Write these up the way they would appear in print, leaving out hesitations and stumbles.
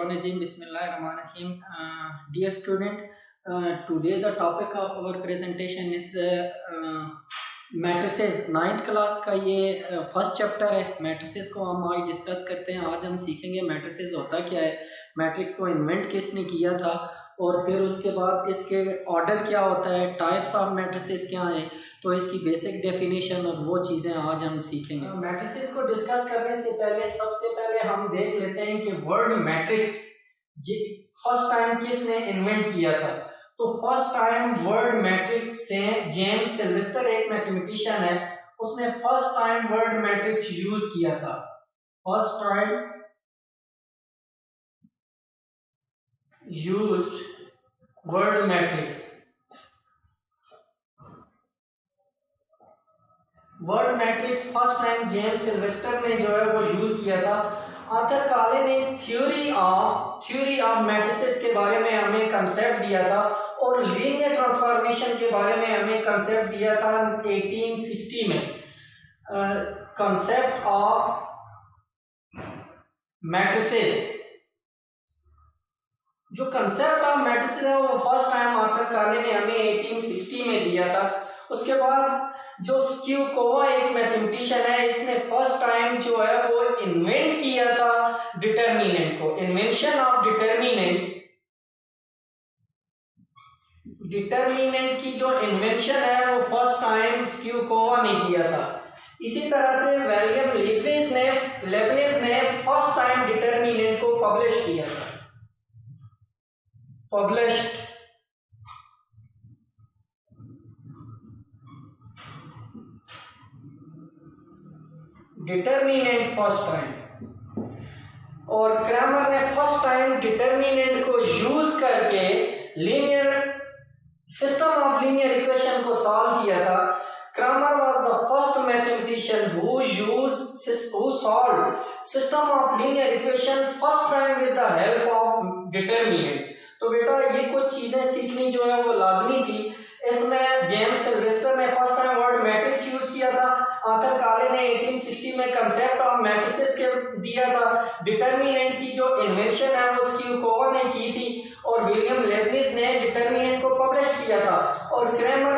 Shaitanirrajim. Bismillahirrahmanirrahim. Dear student, today the topic of our presentation is matrices. 9th class का ये first chapter है। Matrices को हम आज डिस्कस करते हैं। आज हम सीखेंगे मैट्रिसेस होता क्या है, मैट्रिक्स को इन्वेंट किसने किया था, और फिर उसके बाद इसके ऑर्डर क्या होता है, टाइप्स ऑफ मैट्रिसेस क्या है, तो इसकी बेसिक डेफिनेशन और वो चीज़ें आज हम सीखेंगे। मैट्रिसेस को डिस्कस करने से पहले सबसे पहले हम देख लेते हैं कि वर्ड मैट्रिक्स फर्स्ट टाइम किसने इन्वेंट किया था। तो फर्स्ट टाइम वर्ड मैट्रिक्स से जेम्स सिल्वेस्टर एक मैथमेटिशियन है, उसने first time word matrix use किया था। First time used word matrix. Word matrix first time James Sylvester ने जो है वो यूज किया था। आर्थर काले ने थ्योरी ऑफ मैट्रिसेस के बारे में हमें कंसेप्ट दिया था, और लीनियर ट्रांसफॉर्मेशन के बारे में हमें कंसेप्ट दिया था 1860 में। कंसेप्ट ऑफ मैट्रिसेस, जो कंसेप्ट ऑफ मैट्रिसेस है वो फर्स्ट टाइम आर्थर काले ने हमें 1860 में दिया था। उसके बाद जो स्क्यूकोवा एक मैथमेटिशियन है, इसने फर्स्ट टाइम जो है वो इन्वेंट किया था डिटर्मिनेंट को। इन्वेंशन ऑफ डिटर्मिनेंट की जो इन्वेंशन है वो फर्स्ट टाइम स्क्यूकोवा ने किया था। इसी तरह से विलियम लेबनिज ने फर्स्ट टाइम डिटर्मिनेंट को पब्लिश किया था। पब्लिश्ड डिटर्मिनेंट फर्स्ट टाइम, और क्रैमर ने फर्स्ट टाइम डिटर्मिनेंट को यूज करके सिस्टम ऑफ लीनियर इक्वेशन को सॉल्व किया था। Cramer was the first mathematician who solved system of linear equation first time with the help of determinant। तो बेटा ये कुछ चीजें सीखनी जो है वो लाजमी थी। इसमें जेम्स सिल्वेस्टर ने first time word matrix use किया था। आर्थर काले ने 1860 में कंसेप्ट ऑफ मैट्रिसेस के दिया था। डिटर्मिनेंट की जो इन्वेंशन है वो स्क्यूकोवा ने की थी, और विलियम लेबनिज ने डिटर्मिनेंट को पब्लिश किया था। और क्रैमर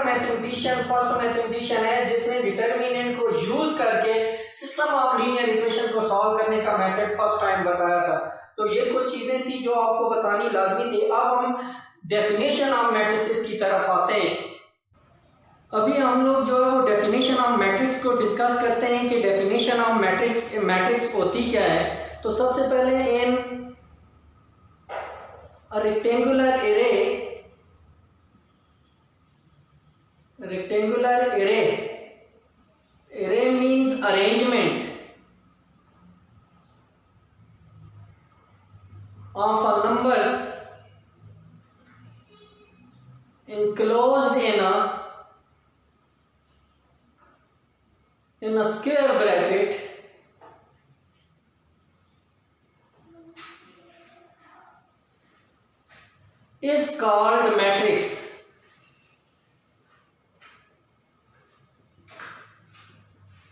फर्स्ट मैथमेटिशियन है जिसने डिटर्मिनेंट को यूज करके सिस्टम ऑफ लीनियर इक्वेशन को सॉल्व करने का मेथड फर्स्ट टाइम बताया था। तो ये कुछ चीजें थी जो आपको बतानी लाजमी थी। अब हम डेफिनेशन ऑफ मैट्रिसेस की तरफ आते हैं। अभी हम लोग जो है वो डेफिनेशन ऑफ मैट्रिक्स को डिस्कस करते हैं कि डेफिनेशन ऑफ मैट्रिक्स होती क्या है। तो सबसे पहले इन a rectangular array means arrangement of numbers enclosed in a square bracket is called matrix।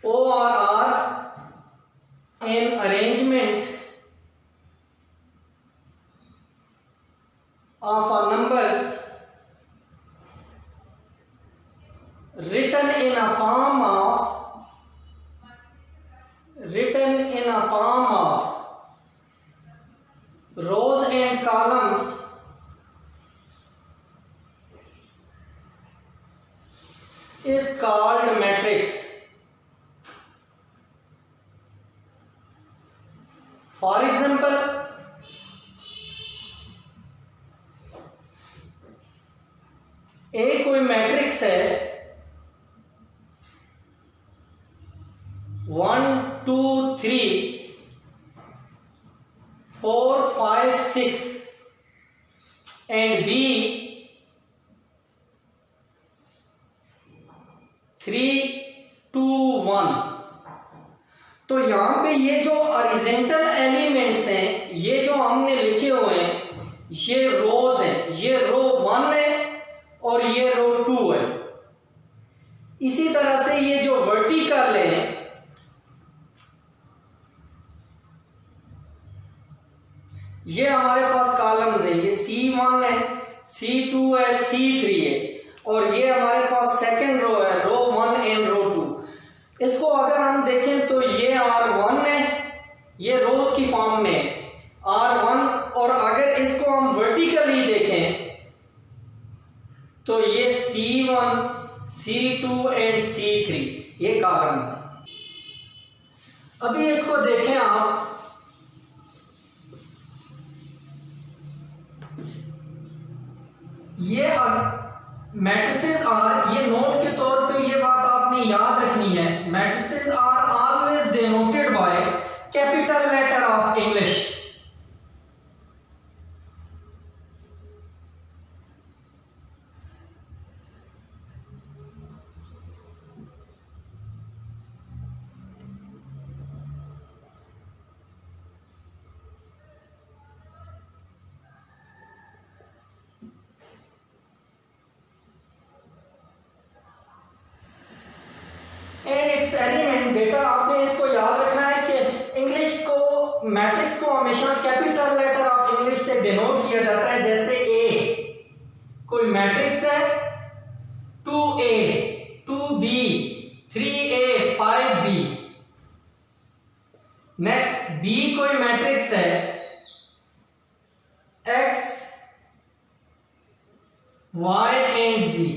or an arrangement of numbers written in a form of rows and columns is called matrix। For example, एक कोई matrix है 1 2 3 4 5 6 and B 3 2 1। तो यहाँ पे ये जो horizontal elements हैं, ये जो हमने लिखे हुए हैं, ये रोज हैं। ये रो 1 है और ये रो 2 है। इसी तरह से ये जो वर्टिकल है ये हमारे पास कॉलम्स है, ये C1 है, C2 है, C3 है, और ये हमारे पास सेकंड रो है, रो 1 एंड रो 2। इसको अगर हम देखें तो ये R1 है, ये रोज की फॉर्म में है R1, और अगर इसको हम वर्टिकली देखें तो ये C1, C2 एंड C3 ये कॉलम्स हैं। अभी इसको देखें आप, ये मैट्रिसेस आर, ये नोट के तौर पे ये बात आपने याद रखनी है, matrices are always denoted by capital letter of English. And its element, बेटा आपने इसको याद रखना है कि इंग्लिश को, मैट्रिक्स को हमेशा कैपिटल लेटर ऑफ इंग्लिश से डिनोट किया जाता है। जैसे ए, कोई मैट्रिक्स है 2A, 2B, 3A, 5B। Next B कोई मैट्रिक्स है X, Y एंड Z।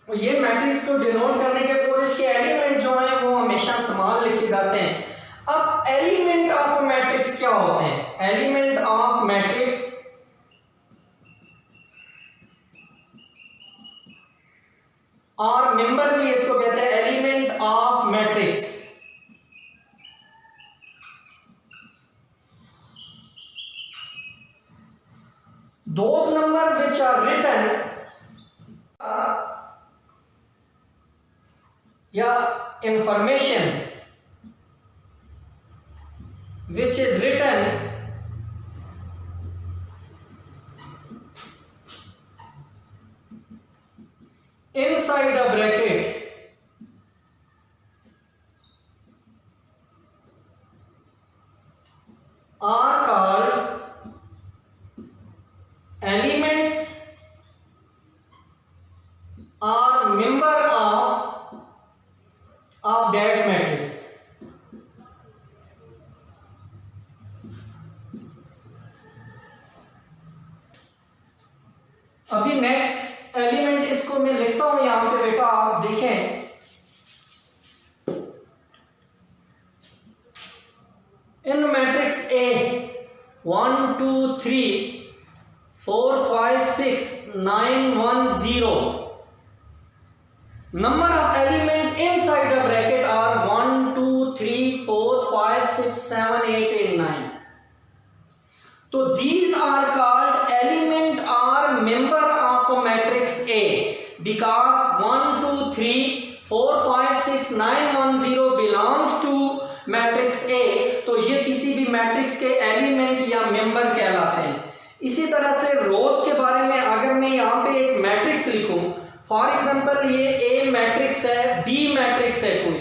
ये मैट्रिक्स को डिनोट करने के और इसके एलिमेंट जो हैं वो हमेशा स्मॉल लिखे जाते हैं। अब एलिमेंट ऑफ मैट्रिक्स क्या होते हैं? एलिमेंट ऑफ मैट्रिक्स और मेंबर भी इसको कहते हैं, element of matrix. Those number which are written या information which is written inside a bracket are called elements or member of that matrix। अभी नेक्स्ट एलिमेंट इसको मैं लिखता हूं यहां पे, बेटा आप देखें, इन matrix A 1 2 3 4 5 6 9 1 0 number of element inside the bracket are 1 2 3 4 5 6 7 8 and 9। तो these are called element or member of a matrix A because 1 2 3 4 5 6 9 1 0 belongs to matrix A। तो ये किसी भी मैट्रिक्स के एलिमेंट या मेंबर कहलाते हैं। इसी तरह से रोज के बारे में अगर मैं यहाँ पे एक मैट्रिक्स लिखूं, फॉर एग्जाम्पल ये ए मैट्रिक्स है, बी मैट्रिक्स है कोई,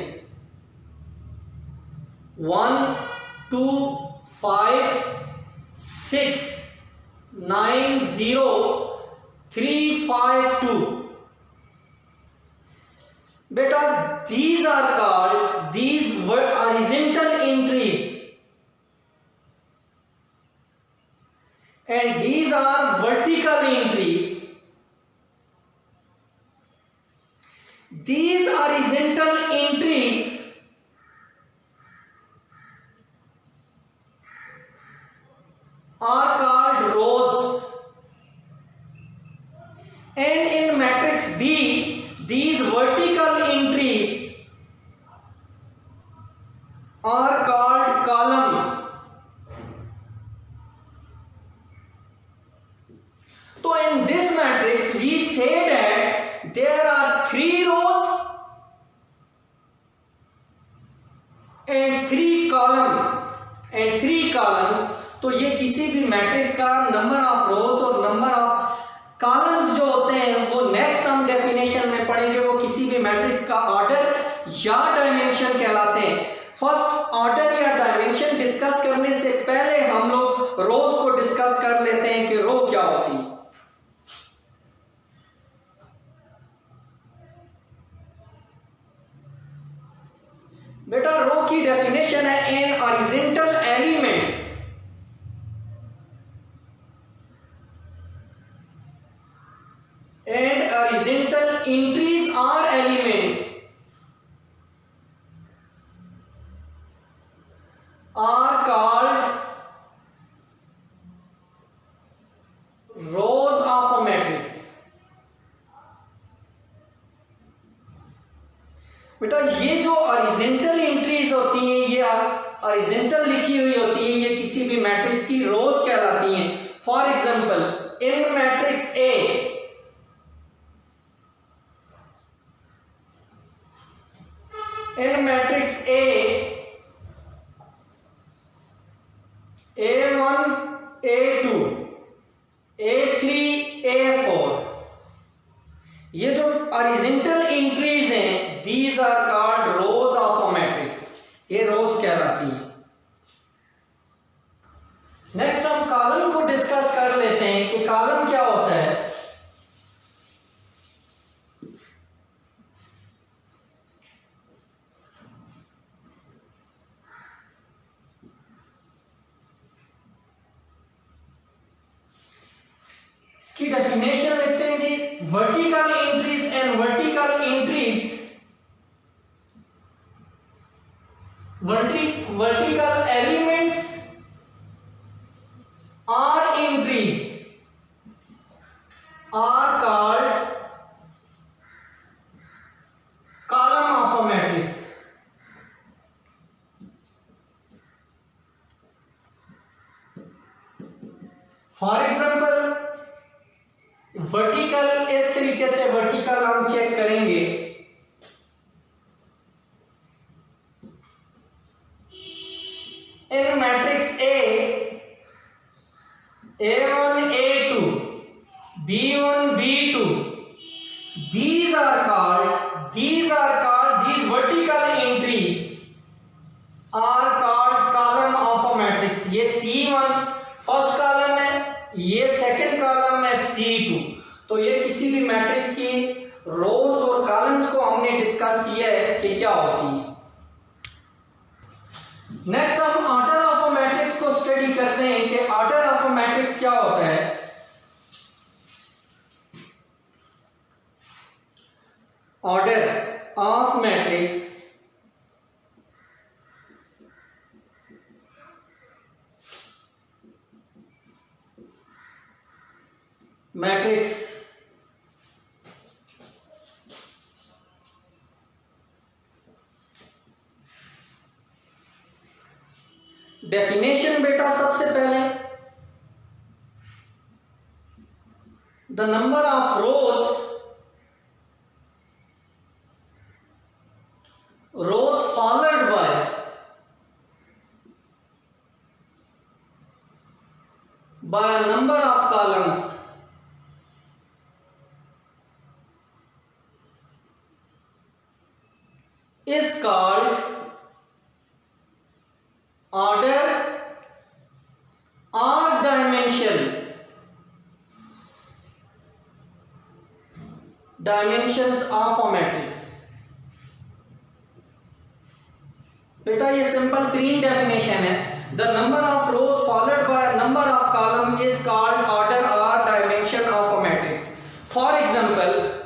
1 2 5 6 9 0 3 5 2। बेटा these are called, these were horizontal entries and these are vertical entries। These horizontal entries are called rows and in matrix B these vertical entries are called columns। So in this matrix we say that there are 3 rows and 3 columns। तो ये किसी भी matrix का number of रोज और number of columns जो होते हैं वो नेक्स्ट हम डेफिनेशन में पढ़ेंगे, वो किसी भी मैट्रिक्स का ऑर्डर या डायमेंशन कहलाते हैं। फर्स्ट ऑर्डर या डायमेंशन डिस्कस करने से पहले हम लोग रोज को डिस्कस कर लेते हैं कि रो क्या होती है। बेटा रो की डेफिनेशन है an horizontal elements and horizontal entries are element are called rows of a matrix। बेटा ये जो हॉरिजॉन्टल एंट्रीज होती हैं, ये हॉरिजॉन्टल लिखी हुई होती हैं, ये किसी भी मैट्रिक्स की रोज कहलाती हैं। For example in matrix A in matrix A1 A2 A3 A4 ये जो हॉरिजॉन्टल एंट्रीज हैं these are called rows of a matrix, ये रोज कहलाती हैं। नेक्स्ट हम कॉलम को डिस्कस कर लेते हैं कि कॉलम क्या होता है। इसकी डेफिनेशन लिखते हैं जी, vertical entries and vertical entries, vertical elements or entries are called column of a matrix. For example vertical, इस तरीके से वर्टिकल हम चेक करेंगे। In matrix A1 A2 B1 B2 these vertical entries are called column of a matrix। ये C1 first column है, ये second column है C2। तो ये किसी भी मैट्रिक्स की रोज और कॉलम्स को हमने डिस्कस किया है कि क्या होती है। नेक्स्ट हम ऑर्डर ऑफ अ मैट्रिक्स को स्टडी करते हैं कि ऑर्डर ऑफ अ मैट्रिक्स क्या होता है। ऑर्डर ऑफ मैट्रिक्स डेफिनेशन बेटा सबसे पहले the number of rows followed by number of columns is called order or dimensions of a matrix। बेटा ये सिंपल तीन डेफिनेशन है। The number of rows followed by number of column is called order और dimension of a matrix. For example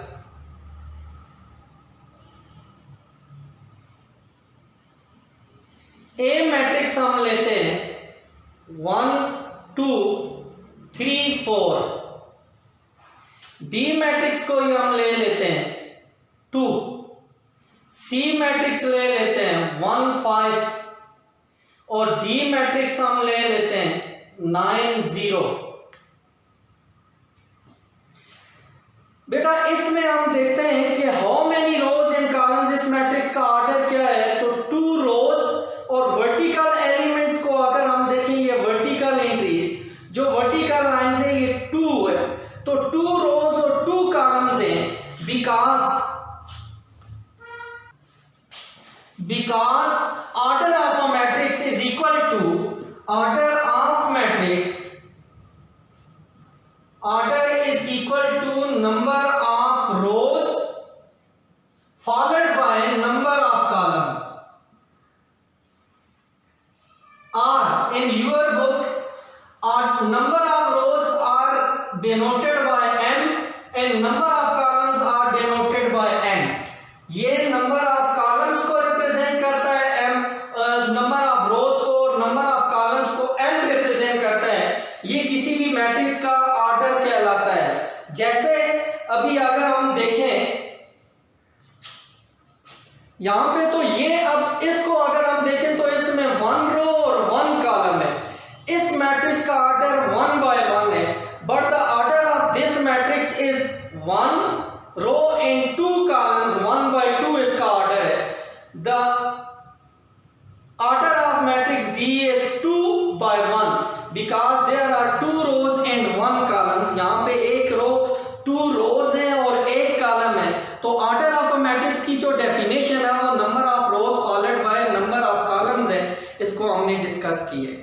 a matrix हम लेते हैं 1 2 3 4। B matrix को ही हम ले लेते हैं 2। सी मैट्रिक्स ले लेते हैं 1 5 और डी मैट्रिक्स हम ले लेते हैं 9 0। बेटा इसमें हम देखते हैं कि how many rows and columns इस मैट्रिक्स का ऑर्डर क्या है। तो 2 रोज और वर्टिकल एलिमेंट्स को अगर हम देखें, ये वर्टिकल एंट्रीज जो वर्टिकल लाइंस है ये 2 है, तो 2 रोज और 2 कॉलम्स हैं because order order of matrix, order is equal to number of rows followed by number of columns. Or in your book, number of rows are denoted by m and number of columns are denoted by n. ये number of columns को represent करता है m, number of rows को और number of columns को n represent करता है. ये किसी भी मैट्रिक्स का ऑर्डर कहलाता है. जैसे अभी अगर हम देखें यहां पे, तो ये अब इसको अगर हम देखें तो इसमें 1 रो और 1 कॉलम है. इस मैट्रिक्स का ऑर्डर 1 by 1 है, but the order of this matrix is 1 row and 2 columns. 1 by 2 इसका ऑर्डर है. The order of matrix D is 2 by 1 because there are 2 rows and 1 columns. यहां पे एक रो 2 रोज है और एक कॉलम है. तो ऑर्डर ऑफ अ मैट्रिक्स की जो डेफिनेशन है वो number of rows followed by number of columns है. इसको हमने डिस्कस की है.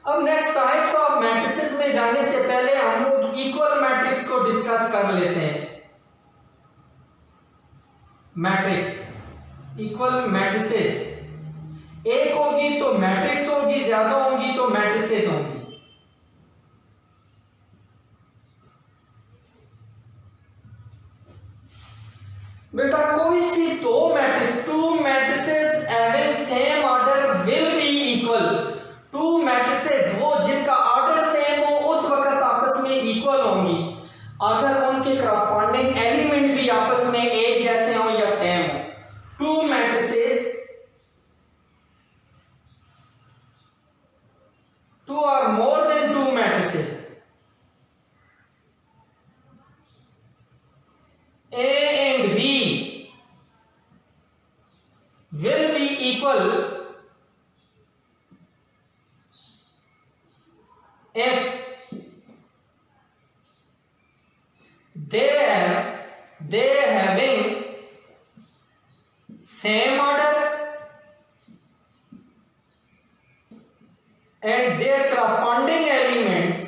अब नेक्स्ट टाइप्स ऑफ मैट्रिसेस में जाने से पहले हम लोग इक्वल मैट्रिक्स को डिस्कस कर लेते हैं. मैट्रिक्स, इक्वल मैट्रिसेस, एक होगी तो मैट्रिक्स होगी, ज्यादा होगी तो मैट्रिसेस होंगी. बेटा कोई सी दो matrix, to matrices having same order will be equal. To matrices वो जिनका ऑर्डर सेम हो उस वक्त आपस में इक्वल होंगी अगर उनके करस्पॉन्डिंग एलिमेंट भी आपस में एक जैसे हो या सेम हो. टू मैट्रिसेस, टू और more than to matrices, A and B will be equal if they having same order and their corresponding elements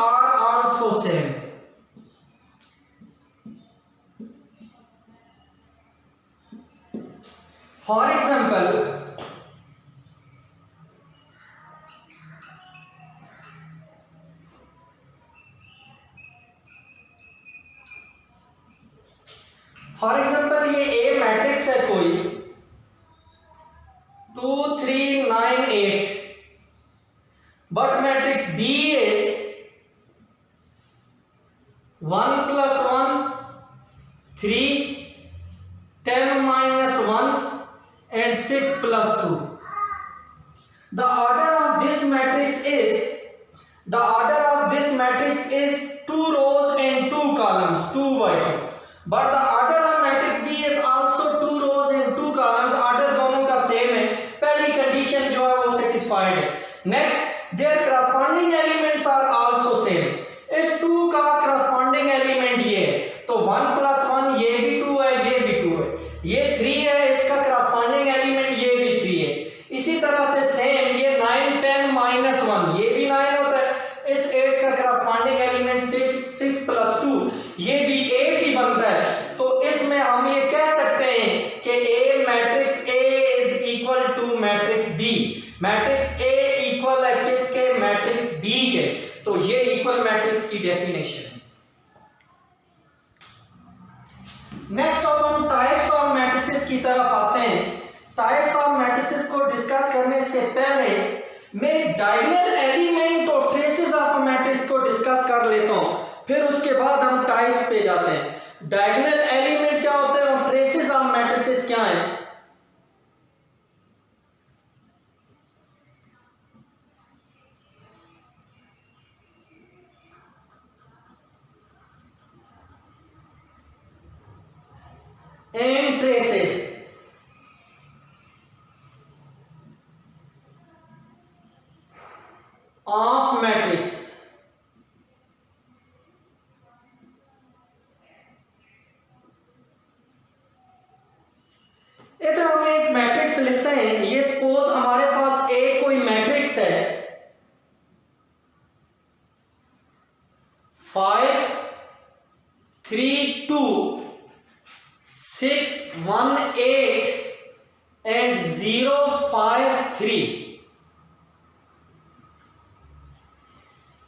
are also same. For example, ये A मैट्रिक्स है कोई 2 3 9 8, but matrix B is 1 plus 1 3 10 minus 1 and 6 plus 2. The order of this matrix is 2 rows and 2 columns, 2 by 2. But the order of matrix B is also 2 rows and 2 columns. Order दोनों का same है. पहली condition जो है वो satisfied है. Next, their corresponding elements are also same. इस 2 का corresponding element ये है, तो 1 plus 1 ये भी 2 है, ये भी 2 है. ये 3 है, इसका corresponding element ये भी 3 है. इसी तरह से सेम ये 9 10 minus 1 ये भी 9 होता है. इस 8 का corresponding element 6 plus 2 ये भी 8 ही बनता है. तो इसमें हम ये कह सकते हैं कि A matrix A is equal to matrix B. Matrix A equal है किसके? मैट्रिक्स B के. तो ये इक्वल मैट्रिक्स की डेफिनेशन है. नेक्स्ट अब हम टाइप्स ऑफ मैट्रिसेस की तरफ आते हैं. टाइप्स ऑफ मैट्रिसेस को डिस्कस करने से पहले मैं डायगोनल एलिमेंट और ट्रेसेस ऑफ अ मैट्रिक्स को डिस्कस कर लेता हूं, फिर उसके बाद हम टाइप्स पे जाते हैं. डायगोनल एलिमेंट क्या होते हैं और ट्रेसेस ऑफ मैट्रिसेस क्या हैं? and traces. Of matrix. लिखते हैं, ये सपोज हमारे पास एक कोई मैट्रिक्स है 5 3 2 6 1 8 एंड 0 5 3।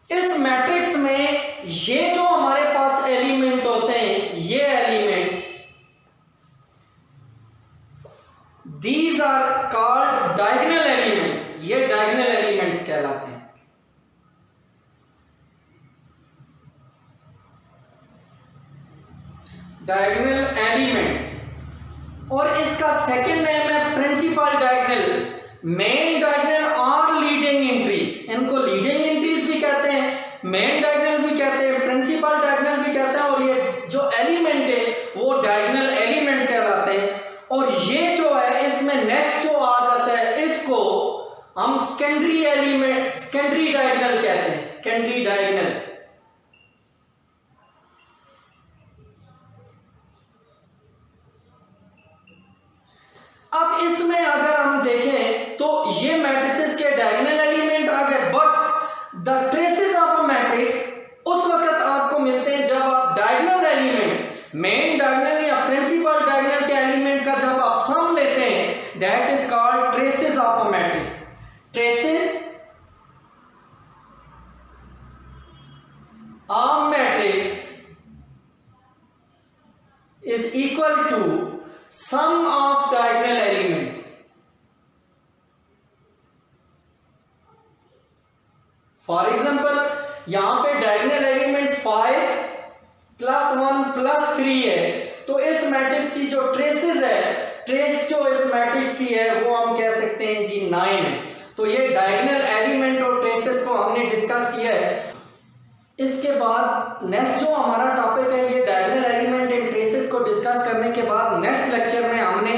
इस मैट्रिक्स में ये जो हमारे पास एलिमेंट होते हैं, ये elements, these are called diagonal elements. ये डायगोनल एलिमेंट्स कहलाते हैं। Diagonal elements. और इसका सेकंड नेम है प्रिंसिपल डायगोनल, मेन डायगोनल और लीडिंग एंट्रीज। इनको लीडिंग एंट्रीज भी कहते हैं, मेन डायगोनल भी कहते हैं, प्रिंसिपल डायगोनल भी कहते हैं। और ये जो एलिमेंट है वो डायगोनल एलिमेंट कहलाते हैं। और ये जो है इसमें नेक्स्ट जो आ जाता है, इसको हम सेकेंडरी एलिमेंट, सेकेंडरी डायगोनल कहते हैं, सेकेंडरी डायगोनल। अब इसमें अगर हम देखें तो ये मैट्रिसेस के डायगोनल एलिमेंट आ गए, but the traces of a matrix उस वक्त आपको मिलते हैं जब आप डायगोनल एलिमेंट, मेन डायगोनल या प्रिंसिपल डायगोनल के एलिमेंट का जब आप सम लेते हैं, that is called traces of a matrix. Traces of matrix is equal to sum of diagonal elements। For example यहां पे डायगोनल एलिमेंट्स 5 + 1 + 3 है, तो इस मैट्रिक्स की जो ट्रेसेस है, ट्रेस जो इस मैट्रिक्स की है वो हम कह सकते हैं जी 9 है। तो ये डायगोनल एलिमेंट और ट्रेसेस को हमने डिस्कस किया है। इसके बाद नेक्स्ट जो हमारा टॉपिक है, ये डायगोनल एलिमेंट एंड ट्रेसेस को डिस्कस करने के बाद नेक्स्ट लेक्चर में हमने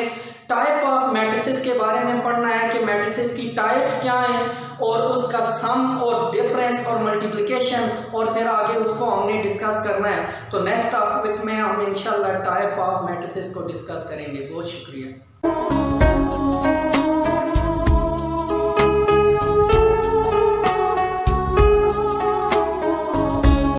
टाइप ऑफ मैट्रिसेस के बारे में पढ़ना है कि मैट्रिसेस की टाइप्स क्या हैं और उसका सम और डिफरेंस और मल्टीप्लिकेशन, और फिर आगे उसको हमने डिस्कस करना है। तो नेक्स्ट टॉपिक में हम इंशाल्लाह टाइप ऑफ मैट्रिसेस को डिस्कस करेंगे। बहुत शुक्रिया।